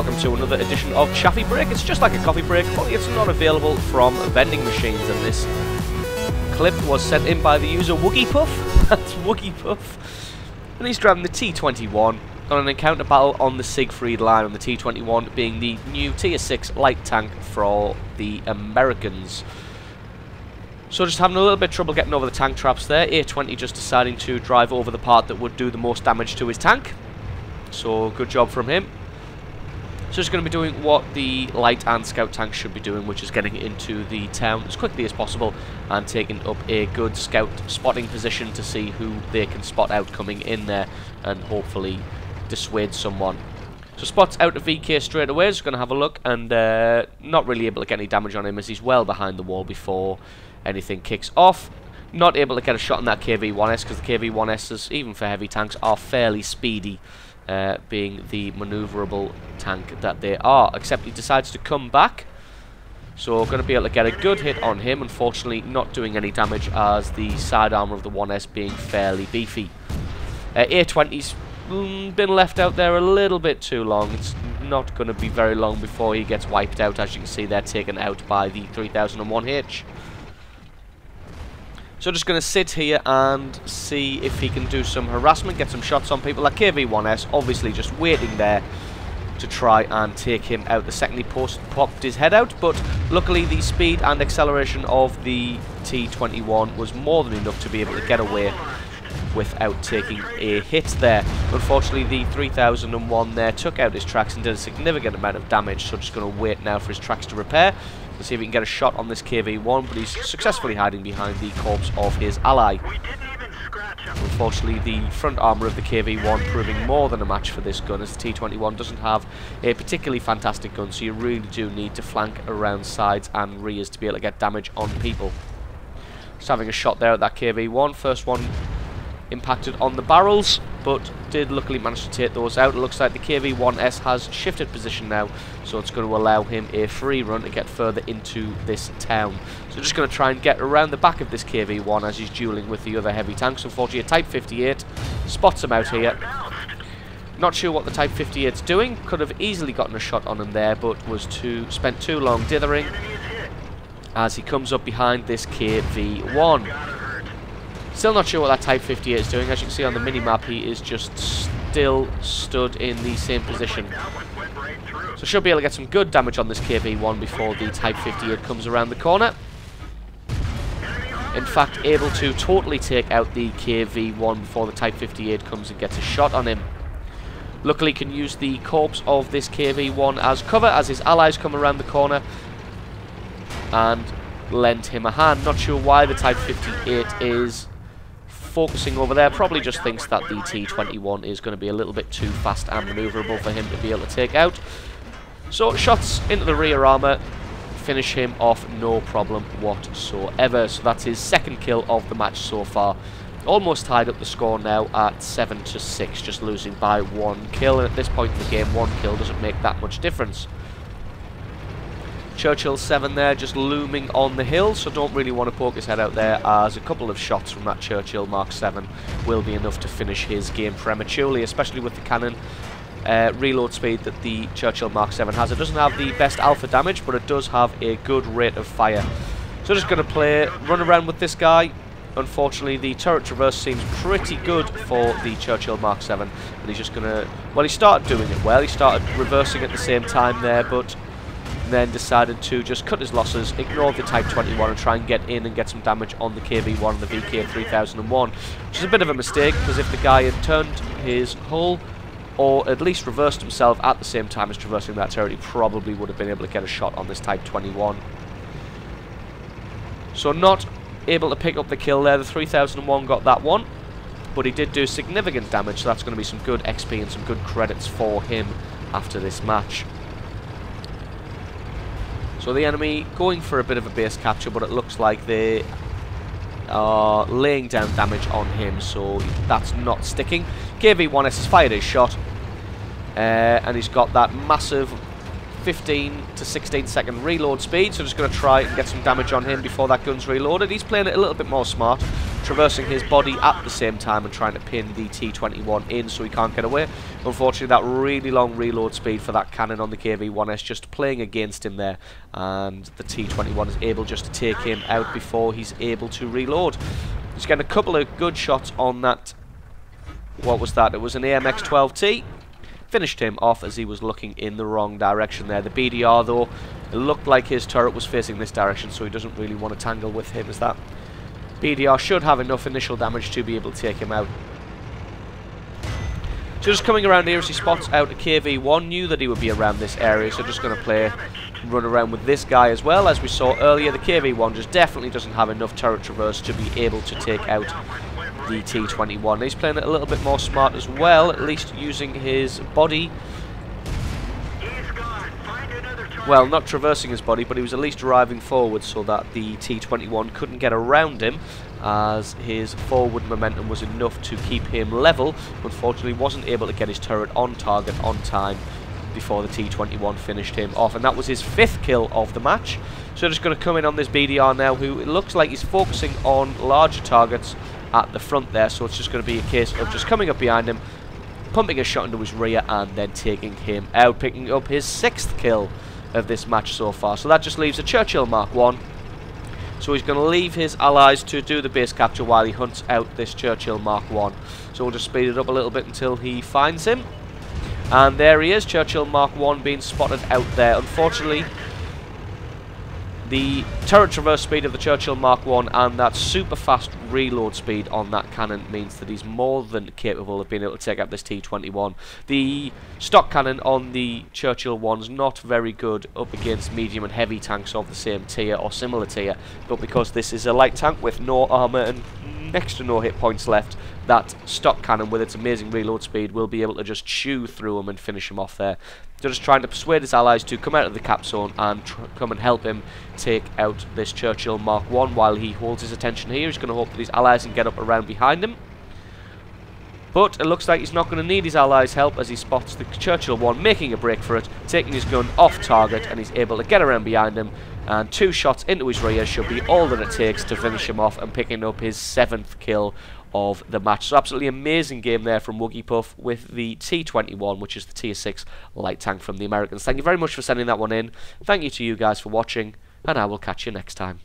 welcome to another edition of Chaffee Break. It's just like a coffee break, only it's not available from vending machines, and this clip was sent in by the user Wuggypuff. That's Wuggypuff. And he's driving the T21 on an encounter battle on the Siegfried line, on the T21 being the new Tier 6 light tank for the Americans. So just having a little bit of trouble getting over the tank traps there. A20 just deciding to drive over the part that would do the most damage to his tank. So good job from him. So just going to be doing what the light and scout tanks should be doing, which is getting into the town as quickly as possible and taking up a good scout spotting position to see who they can spot out coming in there and hopefully dissuade someone. So spots out of VK straight away. Just going to have a look, and not really able to get any damage on him as he's well behind the wall before anything kicks off. Not able to get a shot on that KV-1S because the KV-1Ss, even for heavy tanks, are fairly speedy. Being the manoeuvrable tank that they are, except he decides to come back, so we're going to be able to get a good hit on him. Unfortunately not doing any damage as the side armour of the 1S being fairly beefy. A20's been left out there a little bit too long. It's not going to be very long before he gets wiped out. As you can see, they're taken out by the 3001H. So just going to sit here and see if he can do some harassment, get some shots on people. Like KV-1S, obviously just waiting there to try and take him out the second he popped his head out. But luckily the speed and acceleration of the T21 was more than enough to be able to get away without taking a hit there. Unfortunately, the 3001 there took out his tracks and did a significant amount of damage. So just going to wait now for his tracks to repair. Let's see if we can get a shot on this KV-1, but he's successfully hiding behind the corpse of his ally. Unfortunately, the front armour of the KV-1 proving more than a match for this gun, as the T21 doesn't have a particularly fantastic gun, so you really do need to flank around sides and rears to be able to get damage on people. Just having a shot there at that KV-1. First one impacted on the barrels, but did luckily manage to take those out. It looks like the KV-1S has shifted position now, so it's going to allow him a free run to get further into this town. So just going to try and get around the back of this KV-1 as he's dueling with the other heavy tanks. Unfortunately, a Type 58 spots him out here. Not sure what the Type 58's doing. Could have easily gotten a shot on him there, but was spent too long dithering as he comes up behind this KV-1. Still not sure what that Type 58 is doing. As you can see on the mini-map, he is just still stood in the same position. So should be able to get some good damage on this KV-1 before the Type 58 comes around the corner. In fact, able to totally take out the KV-1 before the Type 58 comes and gets a shot on him. Luckily can use the corpse of this KV-1 as cover as his allies come around the corner and lend him a hand. Not sure why the Type 58 is focusing over there. Probably just thinks that the T21 is going to be a little bit too fast and manoeuvrable for him to be able to take out. So shots into the rear armour finish him off no problem whatsoever. So that's his second kill of the match so far. Almost tied up the score now at 7-6, just losing by 1 kill. And at this point in the game, 1 kill doesn't make that much difference. Churchill 7 there, just looming on the hill, so don't really want to poke his head out there, as a couple of shots from that Churchill Mark 7 will be enough to finish his game prematurely, especially with the cannon reload speed that the Churchill Mark 7 has. It doesn't have the best alpha damage, but it does have a good rate of fire. So just going to run around with this guy. Unfortunately, the turret traverse seems pretty good for the Churchill Mark 7, and he's just going to... Well, he started doing it well. He started reversing at the same time there, but then decided to just cut his losses, ignore the Type 21 and try and get in and get some damage on the KV-1 and the VK 3001, which is a bit of a mistake, because if the guy had turned his hull or at least reversed himself at the same time as traversing that turret, he probably would have been able to get a shot on this Type 21. So not able to pick up the kill there. The 3001 got that one, but he did do significant damage, so that's going to be some good XP and some good credits for him after this match. So the enemy going for a bit of a base capture, but it looks like they are laying down damage on him, so that's not sticking. KV-1S has fired his shot, and he's got that massive 15 to 16 second reload speed, so just going to try and get some damage on him before that gun's reloaded. He's playing it a little bit more smart, traversing his body at the same time and trying to pin the T21 in so he can't get away. Unfortunately, that really long reload speed for that cannon on the KV-1S just playing against him there, and the T21 is able just to take him out before he's able to reload. He's getting a couple of good shots on that. What was that? It was an AMX-12T. Finished him off as he was looking in the wrong direction there. The BDR, though, it looked like his turret was facing this direction, so he doesn't really want to tangle with him, as that BDR should have enough initial damage to be able to take him out. So just coming around here as he spots out a KV-1, knew that he would be around this area, so just going to run around with this guy as well. As we saw earlier, the KV-1 just definitely doesn't have enough turret traverse to be able to take out the T21. He's playing it a little bit more smart as well, at least using his body. Well, not traversing his body, but he was at least driving forward so that the T21 couldn't get around him, as his forward momentum was enough to keep him level. Unfortunately, wasn't able to get his turret on target on time before the T21 finished him off, and that was his 5th kill of the match. So just going to come in on this BDR now, who it looks like he's focusing on larger targets at the front there, so it's just going to be a case of just coming up behind him, pumping a shot into his rear, and then taking him out, picking up his 6th kill of this match so far. So that just leaves a Churchill Mark 1. So he's going to leave his allies to do the base capture while he hunts out this Churchill Mark 1. So we'll just speed it up a little bit until he finds him. And there he is, Churchill Mark 1 being spotted out there. Unfortunately, the turret traverse speed of the Churchill Mark 1 and that super fast reload speed on that cannon means that he's more than capable of being able to take out this T21. The stock cannon on the Churchill 1's not very good up against medium and heavy tanks of the same tier or similar tier, but because this is a light tank with no armour and next to no hit points left, that stock cannon with its amazing reload speed will be able to just chew through him and finish him off there. They're just trying to persuade his allies to come out of the cap zone and come and help him take out this Churchill Mark 1 while he holds his attention here. He's going to hope that his allies can get up around behind him. But it looks like he's not going to need his allies' help as he spots the Churchill 1 making a break for it, taking his gun off target, and he's able to get around behind him, and 2 shots into his rear should be all that it takes to finish him off and picking up his 7th kill of the match. So absolutely amazing game there from Wuggypuff with the T21, which is the tier 6 light tank from the Americans. Thank you very much for sending that one in. Thank you to you guys for watching, and I will catch you next time.